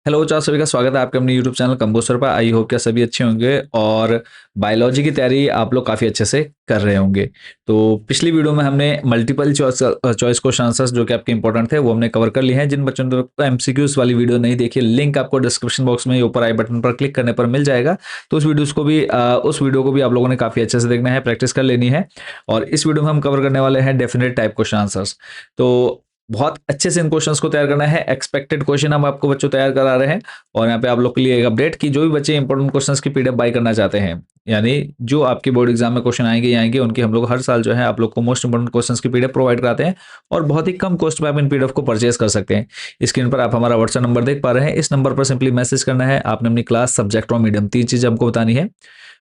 Hello, चार सभी का स्वागत है आपके अपने यूट्यूब चैनल कंपोस्टर पर। आई होप क्या सभी अच्छे होंगे और बायोलॉजी की तैयारी आप लोग काफ़ी अच्छे से कर रहे होंगे। तो पिछली वीडियो में हमने मल्टीपल चॉइस क्वेश्चन आंसर्स जो कि आपके इंपॉर्टेंट थे वो हमने कवर कर लिए हैं। जिन बच्चों ने तो एमसीक्यूज वाली वीडियो नहीं देखी, लिंक आपको डिस्क्रिप्शन बॉक्स में ऊपर आई बटन पर क्लिक करने पर मिल जाएगा। तो उस वीडियो को भी आप लोगों ने काफ़ी अच्छे से देखना है, प्रैक्टिस कर लेनी है। और इस वीडियो में हम कवर करने वाले हैं डेफिनेट टाइप क्वेश्चन आंसर्स। तो बहुत अच्छे से इन क्वेश्चंस को तैयार करना है। एक्सपेक्टेड क्वेश्चन हम आपको बच्चों तैयार करा रहे हैं। और यहाँ पे आप लोग के लिए एक अपडेट कि जो भी बच्चे इंपॉर्टेंट क्वेश्चंस की पीडीएफ बाय करना चाहते हैं, यानी जो आपकी बोर्ड एग्जाम में क्वेश्चन आएंगे उनकी हम लोग हर साल जो है आप लोग को मोस्ट इंपोर्टेंट क्वेश्चंस की पीडीएफ प्रोवाइड कराते हैं। और बहुत ही कम कॉस्ट में आप इन पीडीएफ को परचेज कर सकते हैं। स्क्रीन पर आप हमारा व्हाट्सएप नंबर देख पा रहे हैं। इस नंबर पर सिंपली मैसेज करना है। आपने अपनी क्लास, सब्जेक्ट और मीडियम 3 चीज़ हमको बतानी है।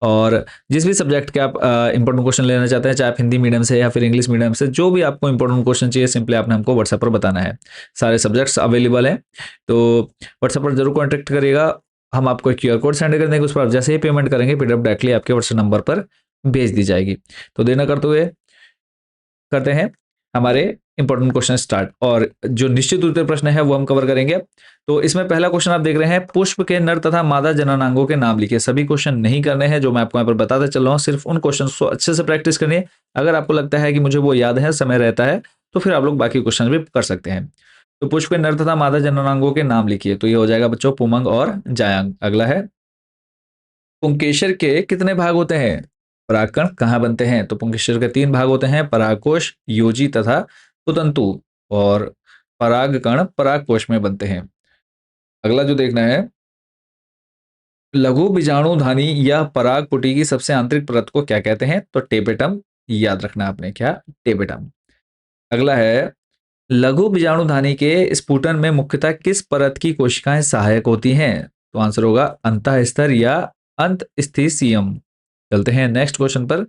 और जिस भी सब्जेक्ट के आप इंपॉर्टेंट क्वेश्चन लेना चाहते हैं, चाहे आप हिंदी मीडियम से या फिर इंग्लिश मीडियम से, जो भी आपको इंपॉर्टेंट क्वेश्चन चाहिए सिंपली आपने हमको व्हाट्सएप पर बताना है। सारे सब्जेक्ट्स अवेलेबल हैं, तो व्हाट्सएप पर जरूर कॉन्टैक्ट करिएगा। हम आपको एक क्यूआर कोड सेंड कर देंगे, उस पर आप जैसे ही पेमेंट करेंगे पीडीएफ डायरेक्टली आपके व्हाट्सएप नंबर पर भेज दी जाएगी। तो देना करते हुए करते हैं हमारे इंपॉर्टेंट क्वेश्चन स्टार्ट। और जो निश्चित उत्तर प्रश्न है वो हम कवर करेंगे। तो इसमें पहला क्वेश्चन आप देख रहे हैं, पुष्प के नर तथा मादा जननांगों के नाम लिखिए। सभी क्वेश्चन नहीं करने हैं जो मैं आपको यहाँ पर बताते चल रहा हूँ, सिर्फ उन क्वेश्चन को अच्छे से प्रैक्टिस करनी है। अगर आपको लगता है कि मुझे वो याद है, समय रहता है, तो फिर आप लोग बाकी क्वेश्चन भी कर सकते हैं। तो पुष्प के नर तथा मादा जननांगों के नाम लिखिए। तो ये हो जाएगा बच्चों पुमंग और जायांग। अगला है, पुंकेसर के कितने भाग होते हैं? परागकण कहाँ बनते हैं? तो पुंकेसर के 3 भाग होते हैं, परागकोश, योजी तथा कुतंतु। और परागकण परागकोश में बनते हैं। अगला जो देखना है, लघु बीजाणुधानी या परागपुटी की सबसे आंतरिक परत को क्या कहते हैं? तो टेपेटम। याद रखना आपने, क्या? टेपेटम। अगला है, लघु बीजाणुधानी के स्फुटन में मुख्यतः किस परत की कोशिकाएं सहायक होती हैं? तो आंसर होगा अंतःस्तर या अंतस्थिसियम। चलते हैं नेक्स्ट क्वेश्चन पर।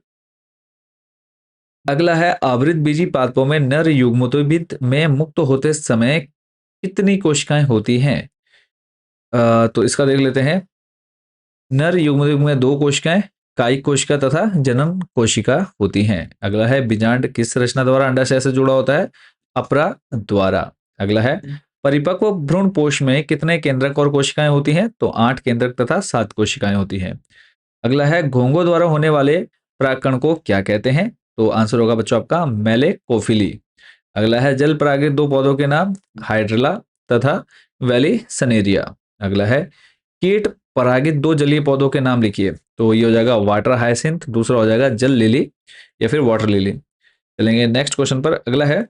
अगला है, आवृत बीजी पादपों में नर युग्मोद्भिद में मुक्त होते समय कितनी कोशिकाएं होती हैं? तो इसका देख लेते हैं। नर युग्मोद्भिद में 2 कोशिकाएं, कायिक कोशिका तथा जनन कोशिका होती हैं। अगला है, बीजांड किस रचना द्वारा अंडाशय से जुड़ा होता है? अपरा द्वारा। अगला है, परिपक्व भ्रूण पोष में कितने केंद्रक और कोशिकाएं होती हैं? तो 8 केंद्रक तथा 7 कोशिकाएं होती हैं। अगला है, घोंघों द्वारा होने वाले परागकण को क्या कहते हैं? तो आंसर होगा बच्चों आपका मेलेकोफिली। अगला है, जल परागित 2 पौधों के नाम, हाइड्रिला तथा वेलिसनेरिया। अगला है, कीट परागित 2 जलीय पौधों के नाम लिखिए। तो ये हो जाएगा वाटर हायसिंथ, दूसरा हो जाएगा जल लिली या फिर वाटर लिली। चलेंगे नेक्स्ट क्वेश्चन पर। अगला है,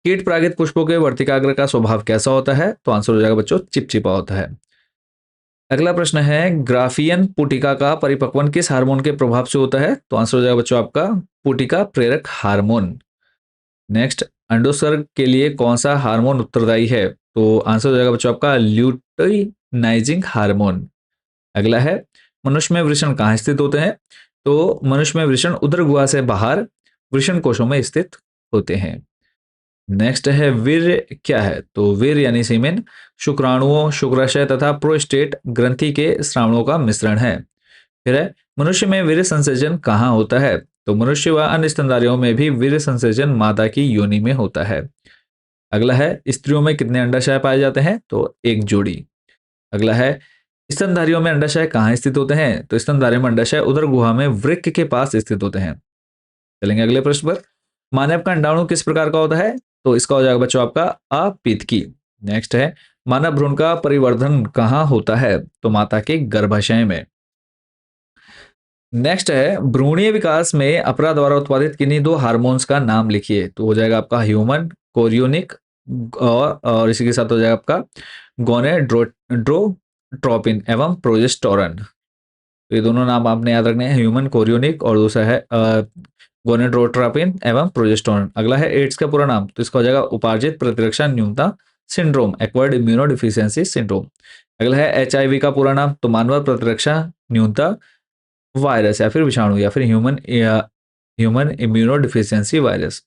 कीट परागित पुष्पों के वर्तिकाग्र का स्वभाव कैसा होता है? तो आंसर हो जाएगा बच्चों चिपचिपा होता है। अगला प्रश्न है, ग्राफियन पुटिका का परिपक्वन किस हार्मोन के प्रभाव से होता है? तो आंसर हो जाएगा बच्चों आपका पुटिका प्रेरक हार्मोन। नेक्स्ट, अंडोत्सर्ग के लिए कौन सा हार्मोन उत्तरदायी है? तो आंसर हो जाएगा बच्चों आपका ल्यूटेनाइजिंग हार्मोन। अगला है, मनुष्य में वृषण कहाँ स्थित होते हैं? तो मनुष्य में वृषण उदर गुहा से बाहर वृषण कोशों में स्थित होते हैं। नेक्स्ट है, वीर्य क्या है? तो वीर्य यानी सीमेन शुक्राणुओं, शुक्राशय तथा प्रोस्टेट ग्रंथि के स्रावणों का मिश्रण है। फिर है, मनुष्य में वीर्य संसेचन कहाँ होता है? तो मनुष्य व अन्य स्तनधारियों में भी वीर्य संसेचन मादा की योनि में होता है। अगला है, स्त्रियों में कितने अंडाशय पाए जाते हैं? तो 1 जोड़ी। अगला है, स्तनधारियों में अंडाशय कहाँ स्थित होते हैं? तो स्तनधारियों में अंडाशय उदर गुहा में वृक्क के पास स्थित होते हैं। चलेंगे अगले प्रश्न पर। मानव का अंडाणु किस प्रकार का होता है? तो इसका हो जाएगा बच्चों आपका अपितकी। नेक्स्ट है, मानव भ्रूण का परिवर्धन कहाँ होता है? तो माता के गर्भाशय में। नेक्स्ट है, भ्रूणीय विकास में अपरा द्वारा उत्पादित किन्हीं 2 हार्मोन्स का नाम लिखिए। तो हो जाएगा आपका ह्यूमन कोरियोनिक और इसी के साथ हो जाएगा आपका गोनेड्रोट्रोपिन एवं प्रोजेस्टेरोन। तो ये दोनों नाम आपने याद रखने हैं, ह्यूमन कोरियोनिक और दूसरा है गोनेड्रोट्रोपिन एवं प्रोजेस्टेरोन। अगला है, एड्स का पूरा नाम। तो इसका हो जाएगा उपार्जित प्रतिरक्षा न्यूनता सिंड्रोम, एक्वायर्ड इम्यूनोडिफिशियंसी सिंड्रोम। अगला है, एचआईवी का पूरा नाम। तो मानव प्रतिरक्षा न्यूनता वायरस या फिर विषाणु या फिर ह्यूमन इम्यूनोडिफिशियंसी वायरस।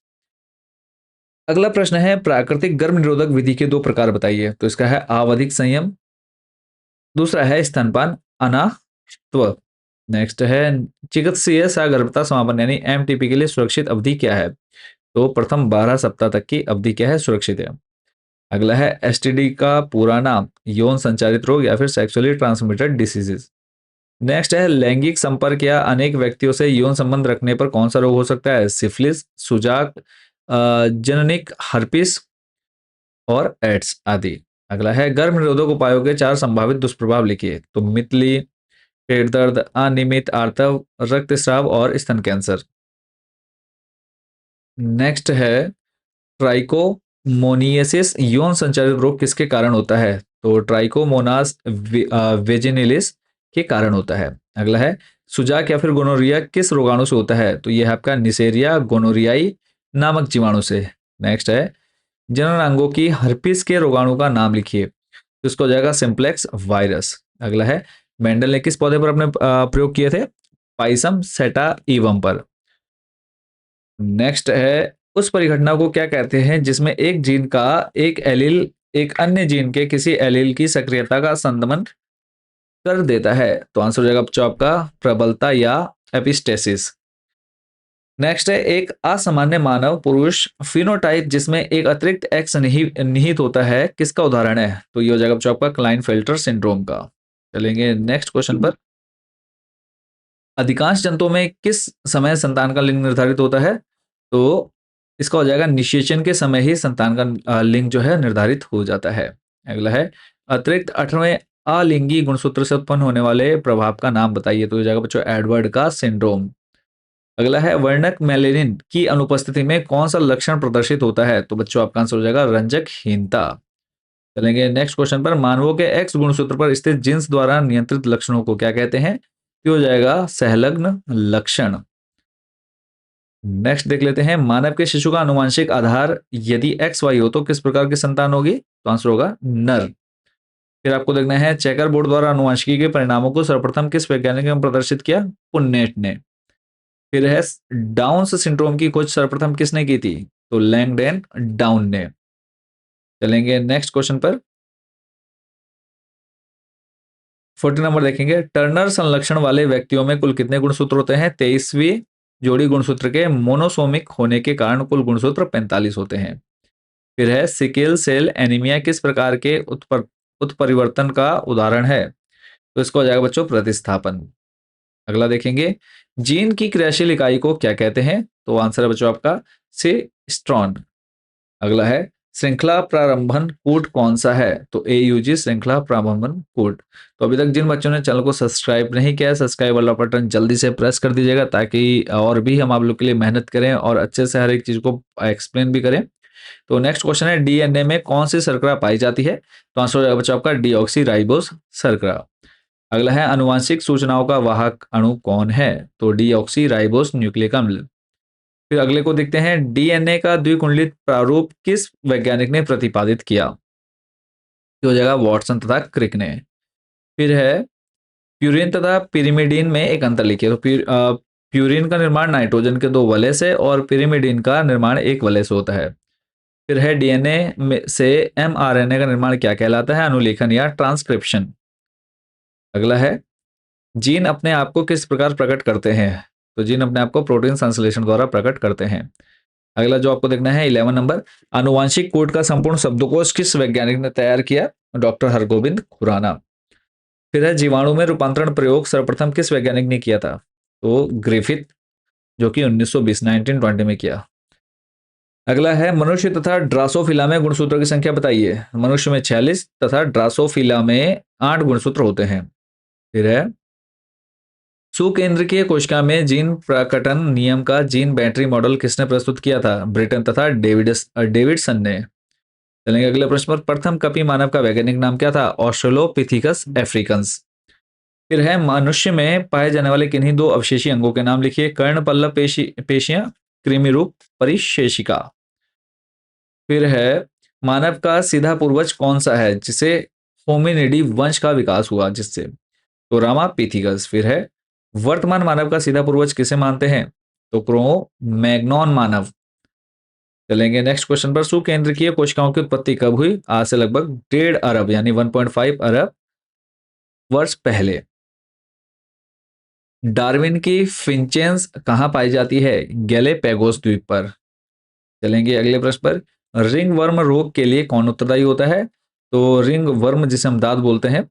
अगला प्रश्न है, प्राकृतिक गर्भ निरोधक विधि के 2 प्रकार बताइए। तो इसका है आवधिक संयम, दूसरा है स्तनपान अनात्व। नेक्स्ट है, चिकित्सीय सगर्भता समापन यानी एमटीपी के लिए सुरक्षित अवधि क्या है? तो प्रथम 12 सप्ताह तक की अवधि क्या है? सुरक्षित है। अगला है एसटीडी का पूरा नाम, यौन संचारित रोग या फिर सेक्सुअली ट्रांसमिटेड डिसीजेस। नेक्स्ट है लैंगिक संपर्क या अनेक व्यक्तियों से यौन संबंध रखने पर कौन सा रोग हो सकता है? सिफिलिस, सुजाक, जननिक हर्पिस और एड्स आदि। अगला है गर्भ निरोधक उपायों के 4 संभावित दुष्प्रभाव लिखिए। तो मितली, पेट दर्द, अनियमित आर्तव, रक्तस्राव और स्तन कैंसर। नेक्स्ट है ट्राइकोमोनियसिस यौन संचारित रोग किसके कारण होता है? तो ट्राइकोमोनास वेजिनिलिस के कारण होता है। अगला है सुजाक या फिर गोनोरिया किस रोगाणु से होता है? तो यह है आपका निसेरिया गोनोरियाई नामक जीवाणु से। नेक्स्ट है जनन अंगों की हर्पिस के रोगाणु का नाम लिखिए। तो इसको हो जाएगा सिंप्लेक्स वायरस। अगला है मेंडल ने किस पौधे पर अपने प्रयोग किए थे? पाइसम सेटा इवम पर। नेक्स्ट है उस परिघटना को क्या कहते हैं जिसमें एक जीन का एक एलील एक अन्य जीन के किसी एलील की सक्रियता का संदमन कर देता है? तो आंसर हो जाएगा बच्चों आपका प्रबलता या एपिस्टेसिस। नेक्स्ट है एक असामान्य मानव पुरुष फिनोटाइप जिसमें एक अतिरिक्त एक्स निहित होता है किसका उदाहरण है? तो ये हो जाएगा बच्चों आपका क्लाइनफेल्टर सिंड्रोम का। चलेंगे नेक्स्ट क्वेश्चन पर। अधिकांश जंतुओं में किस समय संतान का लिंग निर्धारित होता है? तो इसका हो जाएगा निषेचन के समय ही संतान का लिंग जो है निर्धारित हो जाता है। अगला है अतिरिक्त 18वें अलिंगी गुणसूत्र से उत्पन्न होने वाले प्रभाव का नाम बताइए। तो हो जाएगा बच्चों एडवर्ड का सिंड्रोम। अगला है वर्णक मेलेनिन की अनुपस्थिति में कौन सा लक्षण प्रदर्शित होता है? तो बच्चों आपका आंसर हो जाएगा रंजकहीनता। चलेंगे नेक्स्ट क्वेश्चन पर। मानवों के एक्स गुणसूत्र पर स्थित जींस द्वारा नियंत्रित लक्षणों को क्या कहते हैं? ये हो जाएगा सहलग्न लक्षण। नेक्स्ट देख लेते हैं मानव के शिशु का आनुवंशिक आधार यदि एक्स वाई हो तो किस प्रकार की संतान होगी? तो आंसर होगा नर। फिर आपको देखना है चेकर बोर्ड द्वारा आनुवंशिकी के परिणामों को सर्वप्रथम किस वैज्ञानिक ने प्रदर्शित किया? पुन्नेट ने। फिर है डाउन सिंड्रोम की खोज सर्वप्रथम किसने की थी? तो लैंगडेन डाउन ने। चलेंगे नेक्स्ट क्वेश्चन पर। 40 नंबर देखेंगे टर्नर संलक्षण वाले व्यक्तियों में कुल कितने गुणसूत्र होते हैं? 23वीं जोड़ी गुणसूत्र के मोनोसोमिक होने के कारण कुल गुणसूत्र 45 होते हैं। फिर है सिकल सेल एनीमिया किस प्रकार के उत्परिवर्तन का उदाहरण है? तो इसको हो जाएगा बच्चों प्रतिस्थापन। अगला देखेंगे जीन की क्रियाशील इकाई को क्या कहते हैं? तो आंसर है बच्चों आपका सिस्ट्रॉन। अगला है श्रृंखला प्रारंभन कोड कौन सा है? तो एयूजी श्रृंखला प्रारंभन कोड। तो अभी तक जिन बच्चों ने चैनल को सब्सक्राइब नहीं किया है सब्सक्राइब वाला बटन जल्दी से प्रेस कर दीजिएगा ताकि और भी हम आप लोग के लिए मेहनत करें और अच्छे से हर एक चीज को एक्सप्लेन भी करें। तो नेक्स्ट क्वेश्चन है डीएनए में कौन सी शर्करा पाई जाती है? तो आंसर हो जाएगा बच्चों आपका डीऑक्सी राइबोस शर्करा। अगला है अनुवांशिक सूचनाओं का वाहक अणु कौन है? तो डीऑक्सी राइबोस न्यूक्लिक अम्ल। फिर अगले को देखते हैं डीएनए का द्विकुंडलित प्रारूप किस वैज्ञानिक ने प्रतिपादित किया? ये हो जाएगा वॉटसन तथा क्रिक ने। फिर है प्यूरिन तथा पिरिमिडीन में एक अंतर लिखिए। तो प्यूरिन का निर्माण नाइट्रोजन के 2 वलय से और पिरिमिडीन का निर्माण 1 वलय से होता है। फिर है डीएनए में से एमआरएनए का निर्माण क्या कहलाता है? अनुलेखन या ट्रांसक्रिप्शन। अगला है जीन अपने आप को किस प्रकार प्रकट करते हैं? तो जीन अपने आप को प्रोटीन संश्लेषण द्वारा प्रकट करते हैं। अगला जो आपको देखना है 11 नंबर आनुवांशिक कोड का संपूर्ण शब्दकोश किस वैज्ञानिक ने तैयार किया? डॉक्टर हरगोविंद खुराना। फिर है जीवाणु में रूपांतरण प्रयोग सर्वप्रथम किस वैज्ञानिक ने किया था? तो ग्रिफिथ जो कि 1920 1920 में किया। अगला है मनुष्य तथा ड्रासोफिला में गुणसूत्रों की संख्या बताइए। मनुष्य में 46 तथा ड्रासोफिला में 8 गुणसूत्र होते हैं। फिर है सुकेंद्रकीय कोशिका में जीन प्रकटन नियम का जीन बैटरी मॉडल किसने प्रस्तुत किया था? ब्रिटन तथा डेविडसन ने। चलेंगे अगले प्रश्न पर। प्रथम कपी मानव का वैज्ञानिक नाम क्या था? Australopithecus Africans. फिर है मनुष्य में पाए जाने वाले किन्हीं 2 अवशेषी अंगों के नाम लिखिए। कर्ण पल्लव पेशियां, कृमि रूप परिशेषिका। फिर है मानव का सीधा पूर्वज कौन सा है जिसे होमिनिडी वंश का विकास हुआ जिससे? तो रामापिथिकस। फिर है वर्तमान मानव का सीधा पूर्वज किसे मानते हैं? तो क्रो मैग्नॉन मानव। चलेंगे नेक्स्ट क्वेश्चन पर। सुकेंद्रकीय कोशिकाओं की उत्पत्ति कब हुई? आज से लगभग 1.5 अरब यानी 1.5 अरब वर्ष पहले। डार्विन की फिंचेंस कहां पाई जाती है? गैलेपेगोस द्वीप पर। चलेंगे अगले प्रश्न पर। रिंग वर्म रोग के लिए कौन उत्तरदायी होता है? तो रिंग वर्म जिसे हम दांत बोलते हैं,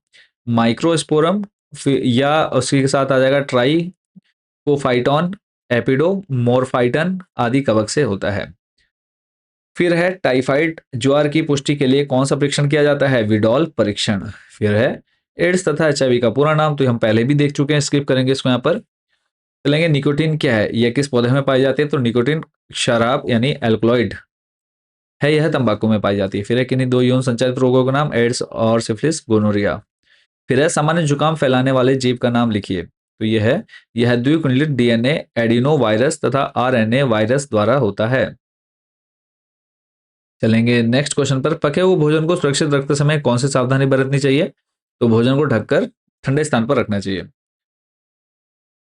माइक्रोस्पोरम, या उसी के साथ आ जाएगा ट्राइकोफाइटॉन, एपिडो, मोरफाइटन आदि कवक से होता है। फिर है टाइफाइड ज्वार की पुष्टि के लिए कौन सा परीक्षण किया जाता है? विडॉल परीक्षण। फिर है एड्स तथा एचआईवी का पूरा नाम, तो हम पहले भी देख चुके हैं, स्किप करेंगे इसको यहाँ पर। चलेंगे निकोटीन क्या है, यह किस पौधे में पाई जाती है? तो निकोटीन शराब यानी एल्कलॉइड है, यह तंबाकू में पाई जाती है। फिर है किन्हीं दो यौन संचालित रोगों का नाम? एड्स और सिफिलिस, गोनोरिया। फिर है सामान्य जुकाम फैलाने वाले जीव का नाम लिखिए, तो यह द्विकुंडलित डीएनए एडिनो वायरस तथा आरएनए वायरस द्वारा होता है। चलेंगे नेक्स्ट क्वेश्चन पर। पके हुए भोजन को सुरक्षित रखते समय कौन सी सावधानी बरतनी चाहिए? तो भोजन को ढककर ठंडे स्थान पर रखना चाहिए।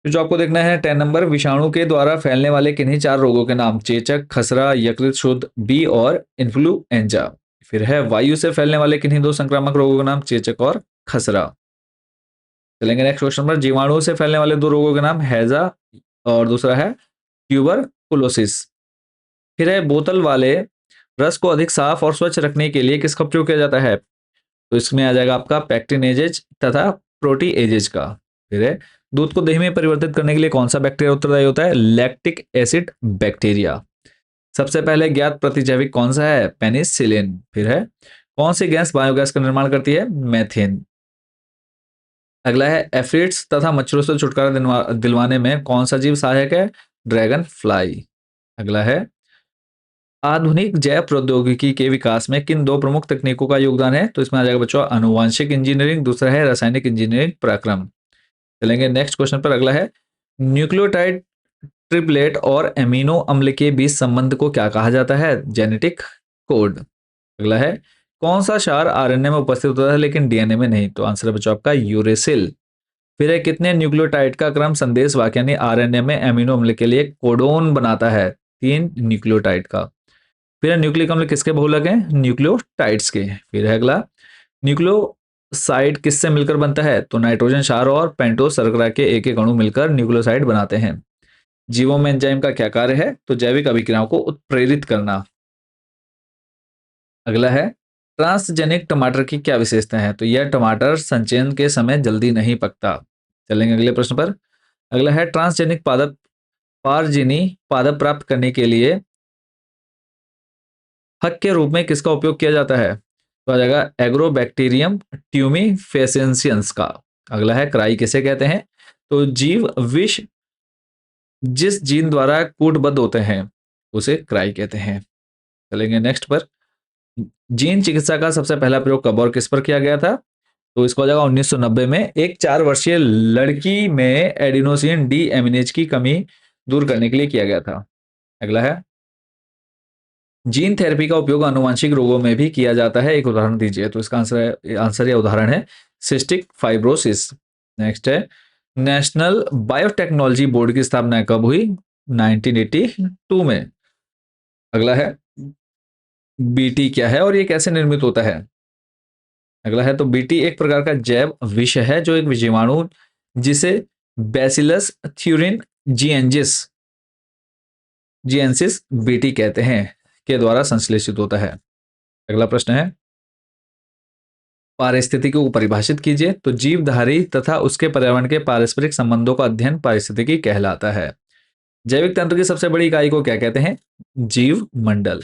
तो जो आपको देखना है 10 नंबर, विषाणु के द्वारा फैलने वाले किन्हीं 4 रोगों के नाम? चेचक, खसरा, यकृत शुद्ध बी और इन्फ्लुएंजा। फिर है वायु से फैलने वाले किन्हीं 2 संक्रामक रोगों के नाम? चेचक और खसरा। चलेंगे नेक्स्ट क्वेश्चन पर। जीवाणुओं से फैलने वाले 2 रोगों के नाम? हैजा और दूसरा है ट्यूबरकुलोसिस। फिर है बोतल वाले रस को अधिक साफ और स्वच्छ रखने के लिए किसका उपयोग किया जाता है? तो इसमें आ जाएगा आपका पैक्टिनेजेज तथा प्रोटीएजेज का। फिर है दूध को दही में परिवर्तित करने के लिए कौन सा बैक्टीरिया उत्तरदायी होता है? Lactic acid bacteria. सबसे पहले ज्ञात प्रतिजैविक कौन सा है? पेनिसिलिन। फिर है कौन सी गैस बायोगैस का निर्माण करती है? मेथेन। अगला है एफिड्स तथा मच्छरों से छुटकारा दिलवाने में कौन सा जीव सहायक है? Dragon fly. अगला है आधुनिक जैव प्रौद्योगिकी के विकास में किन 2 प्रमुख तकनीकों का योगदान है? तो इसमें आ जाएगा बच्चों आनुवांशिक इंजीनियरिंग, दूसरा है रासायनिक इंजीनियरिंग पराक्रम। चलेंगे नेक्स्ट क्वेश्चन पर। अगला है न्यूक्लियोटाइड ट्रिपलेट और एमिनो अम्ल के बीच संबंध को क्या कहा जाता है? Genetic code. अगला है कौन सा क्षार आरएनए में उपस्थित होता है लेकिन डीएनए में नहीं? तो आंसर है बच्चों आपका यूरेसिल। फिर है कितने न्यूक्लियोटाइड का क्रम संदेश वाक्य यानी आरएनए में एमिनो अम्ल के लिए कोडोन बनाता है? 3 न्यूक्लियोटाइड का। फिर है न्यूक्लिक अम्ल किसके बहुलक हैं? न्यूक्लियोटाइड्स के। फिर है अगला न्यूक्लियोसाइड किससे मिलकर बनता है? तो नाइट्रोजन क्षार और पेंटोस शर्करा के एक एक अणु मिलकर न्यूक्लियोसाइड बनाते हैं। जीवों में एंजाइम का क्या कार्य है? तो जैविक अभिक्रियाओं को उत्प्रेरित करना। अगला है ट्रांसजेनिक टमाटर की क्या विशेषता है? तो यह टमाटर संचयन के समय जल्दी नहीं पकता। चलेंगे अगले प्रश्न पर। अगला है ट्रांसजेनिक पादप पारजीनी पादप प्राप्त करने के लिए हक के रूप में किसका उपयोग किया जाता है? तो आ जाएगा एग्रोबैक्टीरियम ट्यूमीफेसेंसियंस का। अगला है क्राई किसे कहते हैं? तो जीव विष जिस जीन द्वारा कूटबद्ध होते हैं उसे क्राई कहते हैं। चलेंगे नेक्स्ट पर। जीन चिकित्सा का सबसे पहला प्रयोग कब और किस पर किया गया था? तो इसको हो जाएगा 1990 में एक 4 वर्षीय लड़की में एडिनोसिन डी एमिनेज की कमी दूर करने के लिए किया गया था। अगला है जीन थेरेपी का उपयोग आनुवंशिक रोगों में भी किया जाता है, एक उदाहरण दीजिए। तो इसका आंसर या उदाहरण है सिस्टिक फाइब्रोसिस। नेक्स्ट है नेशनल बायोटेक्नोलॉजी बोर्ड की स्थापना कब हुई? 1982 में। अगला है बीटी क्या है और ये कैसे निर्मित होता है? अगला है तो बीटी एक प्रकार का जैव विष है जो एक जीवाणु जिसे बैसिलस थ्यूरिन जीएनजिस जीएनसिस बीटी कहते हैं के द्वारा संश्लेषित होता है। अगला प्रश्न है पारिस्थितिकी को परिभाषित कीजिए। तो जीवधारी तथा उसके पर्यावरण के पारस्परिक संबंधों का अध्ययन पारिस्थितिकी कहलाता है। जैविक तंत्र की सबसे बड़ी इकाई को क्या कहते हैं? जीव मंडल।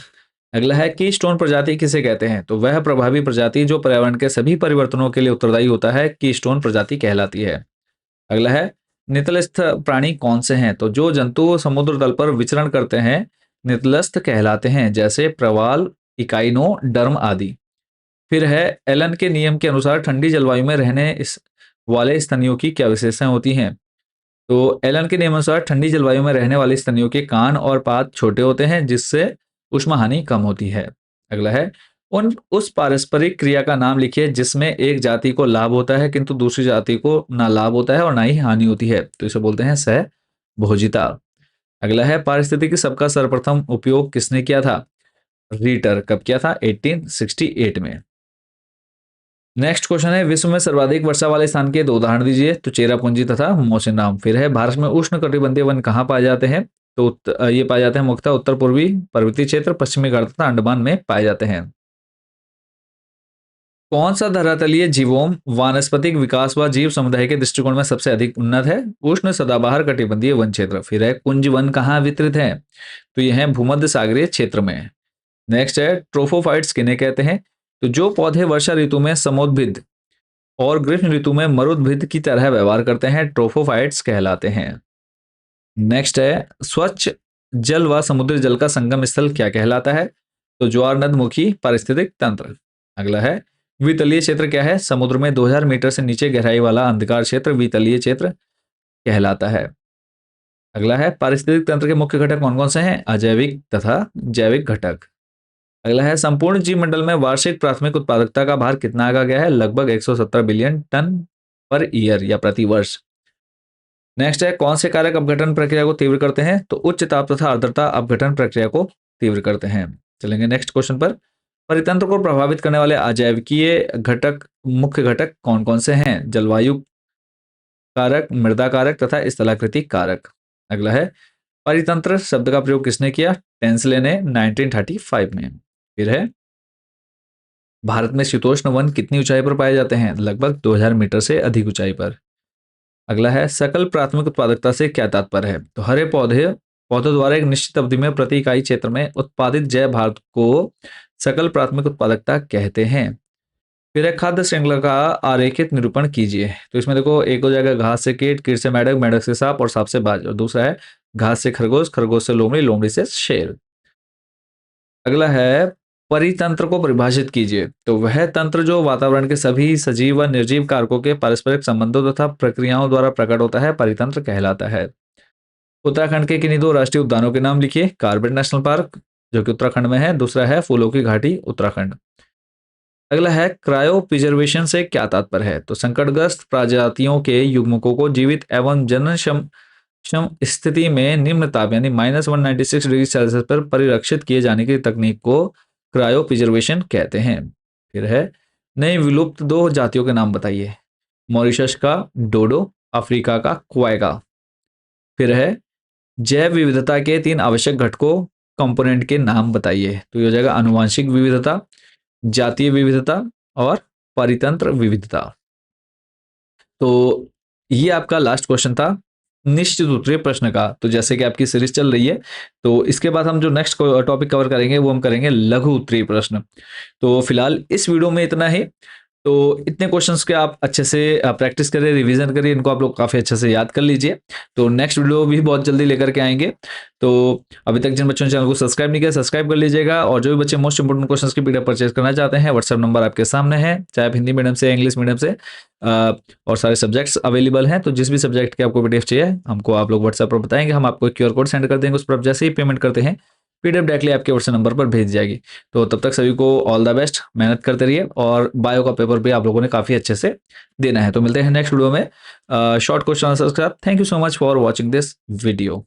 अगला है कीस्टोन प्रजाति किसे कहते हैं? तो वह प्रभावी प्रजाति जो पर्यावरण के सभी परिवर्तनों के लिए उत्तरदायी होता है कीस्टोन प्रजाति कहलाती है। अगला है नितलस्थ प्राणी कौन से हैं? तो जो जंतु समुद्र तल पर विचरण करते हैं नितलस्थ कहलाते हैं, जैसे प्रवाल, इकाइनोडर्म आदि। फिर है एलन के नियम के अनुसार ठंडी जलवायु में रहने वाले स्तनियों की क्या विशेषताएं होती हैं? तो एलन के नियम अनुसार ठंडी जलवायु में रहने वाले स्तनियों के कान और पात छोटे होते हैं जिससे उष्मा हानि कम होती है। अगला है उस पारस्परिक क्रिया का नाम लिखिए जिसमें एक जाति को लाभ होता है किंतु दूसरी जाति को ना लाभ होता है और ना ही हानि होती है। तो इसे बोलते हैं सहभोजिता। अगला है पारिस्थितिकी शब्द का सर्वप्रथम उपयोग किसने किया था? रीटर। कब किया था? 1868 में। नेक्स्ट क्वेश्चन है विश्व में सर्वाधिक वर्षा वाले स्थान के 2 उदाहरण दीजिए। तो चेरापूंजी तथा मौसिनराम। फिर है भारत में उष्ण कटिबंधीय वन कहाँ पाए जाते हैं? तो ये पाए जाते हैं मुख्यतः उत्तर पूर्वी पर्वतीय क्षेत्र, पश्चिमी घाट तथा अंडमान में पाए जाते हैं। कौन सा धरातलीय जीवों वानस्पतिक विकास व जीव समुदाय के दृष्टिकोण में सबसे अधिक उन्नत है? उष्ण सदाबहार कटिबंधीय वन क्षेत्र। फिर है कुंज वन कहाँ वितरित है? तो ये है भूमध्य सागरीय क्षेत्र में। नेक्स्ट है ट्रोफोफाइट्स किन्हें कहते हैं? तो जो पौधे वर्षा ऋतु में समोद्भिद और ग्रीष्म ऋतु में मरुद्भिद की तरह व्यवहार करते हैं ट्रोफोफाइट्स कहलाते हैं। नेक्स्ट है स्वच्छ जल व समुद्री जल का संगम स्थल क्या कहलाता है? तो ज्वार नदमुखी पारिस्थितिक तंत्र। अगला है वितलीय क्षेत्र क्या है? समुद्र में 2000 मीटर से नीचे गहराई वाला अंधकार क्षेत्र वितलीय क्षेत्र कहलाता है। अगला है पारिस्थितिक तंत्र के मुख्य घटक कौन कौन से हैं? अजैविक तथा जैविक घटक। अगला है संपूर्ण जीव मंडल में वार्षिक प्राथमिक उत्पादकता का भार कितना आंका गया है? लगभग 117 बिलियन टन पर ईयर या प्रति वर्ष। नेक्स्ट है कौन से कारक अपघटन प्रक्रिया को तीव्र करते हैं? तो उच्च ताप तथा आर्द्रता अपघटन प्रक्रिया को तीव्र करते हैं। चलेंगे नेक्स्ट क्वेश्चन पर। परितंत्र को प्रभावित करने वाले अजैविकीय घटक मुख्य घटक कौन कौन से हैं? जलवायु कारक, मृदा कारक तथा स्थलाकृति कारक। अगला है परितंत्र शब्द का प्रयोग किसने किया? टेंसले ने 1935 में। फिर है भारत में शीतोष्ण वन कितनी ऊंचाई पर पाए जाते हैं? लगभग 2000 मीटर से अधिक ऊंचाई पर। अगला है सकल प्राथमिक उत्पादकता से क्या तात्पर्य है? तो हरे पौधों द्वारा एक निश्चित अवधि में प्रति इकाई क्षेत्र में उत्पादित जैव भारत को सकल प्राथमिक उत्पादकता कहते हैं। फिर है खाद्य श्रृंखला का आरेखित निरूपण कीजिए। तो इसमें देखो एक हो जाएगा घास से कीट, कीट से मेढक, मेढक से सांप और सांप से बाज। और दूसरा है घास से खरगोश, खरगोश से लोमड़ी, लोमड़ी से शेर। अगला है परितंत्र को परिभाषित कीजिए। तो वह तंत्र जो वातावरण के सभी सजीव व निर्जीव कारकों के पारस्परिक संबंधों तथा प्रक्रियाओं द्वारा प्रकट होता है परितंत्र कहलाता है। उत्तराखंड के किन्हीं दो राष्ट्रीय उद्यानों के नाम लिखिए। कार्बेट नेशनल पार्क जो कि उत्तराखंड में है, दूसरा है फूलों की घाटी उत्तराखंड। अगला है क्रायो प्रिजर्वेशन से क्या तात्पर्य है? तो संकटग्रस्त प्रजातियों के युग्मकों को जीवित एवं जनन क्षम स्थिति में निम्न ताप यानी -196 डिग्री सेल्सियस पर परिरक्षित किए जाने की तकनीक को क्रायो प्रिजर्वेशन कहते हैं। फिर है नई विलुप्त दो जातियों के नाम बताइए। मॉरिशस का डोडो, अफ्रीका का क्वाइगा। फिर है जैव विविधता के 3 आवश्यक घटकों कंपोनेंट के नाम बताइए। तो ये हो जाएगा आनुवांशिक विविधता, जातीय विविधता और परितंत्र विविधता। तो ये आपका लास्ट क्वेश्चन था निश्चित उत्तरीय प्रश्न का। तो जैसे कि आपकी सीरीज चल रही है, तो इसके बाद हम जो नेक्स्ट टॉपिक कवर करेंगे वो हम करेंगे लघु उत्तरीय प्रश्न। तो फिलहाल इस वीडियो में इतना ही। तो इतने क्वेश्चंस के आप अच्छे से प्रैक्टिस करिए, रिवीजन करिए, इनको आप लोग काफ़ी अच्छे से याद कर लीजिए। तो नेक्स्ट वीडियो भी बहुत जल्दी लेकर के आएंगे। तो अभी तक जिन बच्चों ने चैनल को सब्सक्राइब नहीं किया सब्सक्राइब कर लीजिएगा। और जो भी बच्चे मोस्ट इंपोर्टेंट क्वेश्चंस की पीडीएफ परचेज करना चाहते हैं, व्हाट्सएप नंबर आपके सामने है, चाहे आप हिंदी मीडियम से इंग्लिश मीडियम से, और सारे सब्जेक्ट्स अवेलेबल हैं। तो जिस भी सब्जेक्ट के आपको पीडीएफ चाहिए हमको आप लोग व्हाट्सएप पर बताएंगे, हम आपको क्यूआर कोड सेंड कर देंगे। उस पर आप जैसे ही पेमेंट करते हैं पीडीएफ डायरेक्टली आपके व्हाट्सएप नंबर पर भेज जाएगी। तो तब तक सभी को ऑल द बेस्ट, मेहनत करते रहिए। और बायो का पेपर भी आप लोगों ने काफ़ी अच्छे से देना है। तो मिलते हैं नेक्स्ट वीडियो में शॉर्ट क्वेश्चन आंसर्स के साथ। Thank you so much for watching this video.